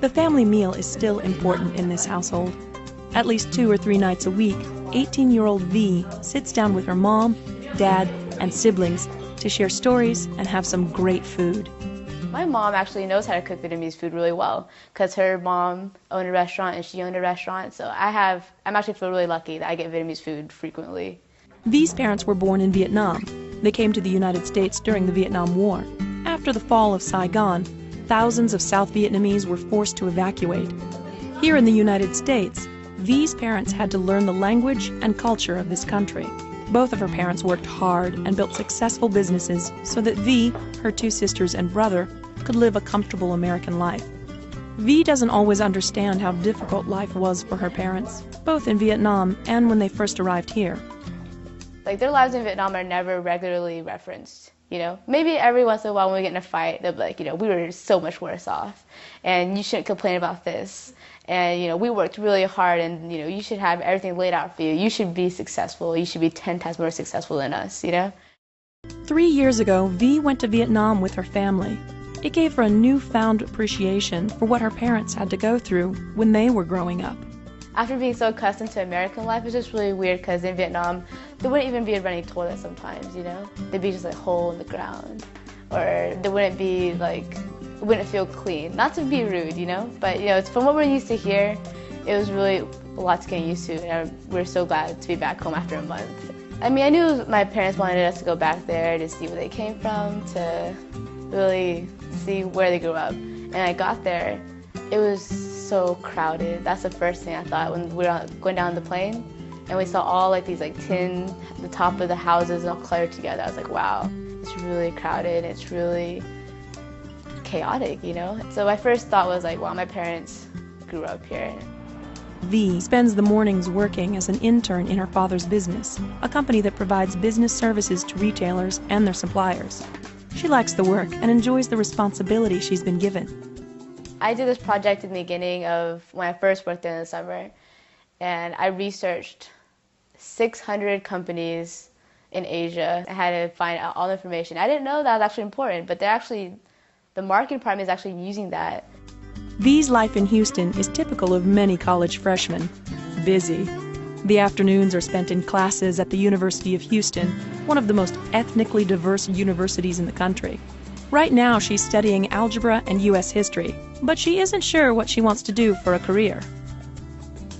The family meal is still important in this household. At least 2 or 3 nights a week, 18-year-old V sits down with her mom, dad, and siblings to share stories and have some great food. My mom actually knows how to cook Vietnamese food really well because her mom owned a restaurant and she owned a restaurant. So I'm actually feel really lucky that I get Vietnamese food frequently. V's parents were born in Vietnam. They came to the United States during the Vietnam War. After the fall of Saigon, thousands of South Vietnamese were forced to evacuate. Here in the United States, V's parents had to learn the language and culture of this country. Both of her parents worked hard and built successful businesses so that V, her 2 sisters, and brother could live a comfortable American life. V doesn't always understand how difficult life was for her parents, both in Vietnam and when they first arrived here. Like, their lives in Vietnam are never regularly referenced, you know? Maybe every once in a while when we get in a fight, they'll be like, you know, we were so much worse off, and you shouldn't complain about this. And, you know, we worked really hard, and, you know, you should have everything laid out for you. You should be successful. You should be 10 times more successful than us, you know? 3 years ago, V went to Vietnam with her family. It gave her a newfound appreciation for what her parents had to go through when they were growing up. After being so accustomed to American life, it's just really weird because in Vietnam, there wouldn't even be a running toilet sometimes, you know? There'd be just like a hole in the ground. Or there wouldn't be like, it wouldn't feel clean. Not to be rude, you know? But, you know, it's from what we're used to here, it was really a lot to get used to. And we're so glad to be back home after a month. I mean, I knew my parents wanted us to go back there to see where they came from, to really see where they grew up. And I got there, it was so crowded. That's the first thing I thought when we were going down the plane. And we saw all like these like tin, the top of the houses all cluttered together. I was like, wow, it's really crowded. It's really chaotic, you know? So my first thought was like, wow, my parents grew up here. V spends the mornings working as an intern in her father's business, a company that provides business services to retailers and their suppliers. She likes the work and enjoys the responsibility she's been given. I did this project in the beginning of when I first worked there in the summer, and I researched 600 companies in Asia. I had to find out all the information. I didn't know that was actually important, but the marketing department is actually using that. V's life in Houston is typical of many college freshmen. Busy. The afternoons are spent in classes at the University of Houston, one of the most ethnically diverse universities in the country. Right now she's studying algebra and U.S. history, but she isn't sure what she wants to do for a career.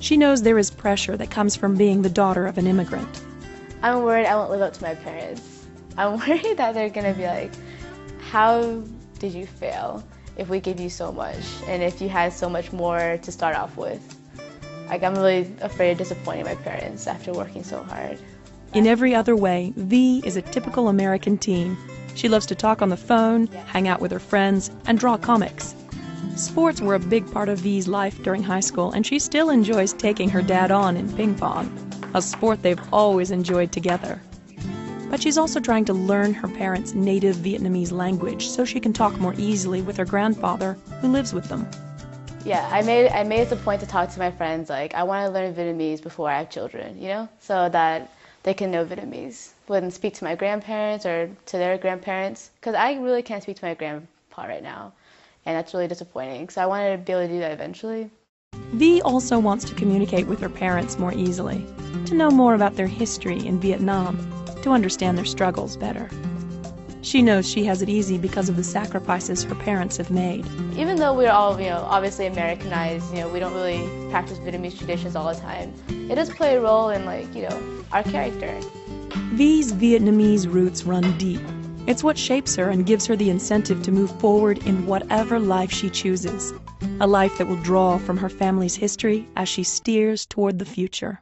She knows there is pressure that comes from being the daughter of an immigrant. I'm worried I won't live up to my parents. I'm worried that they're going to be like, how did you fail if we give you so much and if you had so much more to start off with? Like, I'm really afraid of disappointing my parents after working so hard. In every other way, V is a typical American teen. She loves to talk on the phone, hang out with her friends, and draw comics. Sports were a big part of V's life during high school, and she still enjoys taking her dad on in ping pong, a sport they've always enjoyed together. But she's also trying to learn her parents' native Vietnamese language so she can talk more easily with her grandfather, who lives with them. Yeah, I made it a point to talk to my friends, like, I want to learn Vietnamese before I have children, you know, so that they can know Vietnamese. Wouldn't speak to my grandparents or to their grandparents, because I really can't speak to my grandpa right now, and that's really disappointing, so I wanted to be able to do that eventually. V also wants to communicate with her parents more easily, to know more about their history in Vietnam, to understand their struggles better. She knows she has it easy because of the sacrifices her parents have made. Even though we're all, you know, obviously Americanized, you know, we don't really practice Vietnamese traditions all the time, it does play a role in, like, you know, our character. V's Vietnamese roots run deep. It's what shapes her and gives her the incentive to move forward in whatever life she chooses. A life that will draw from her family's history as she steers toward the future.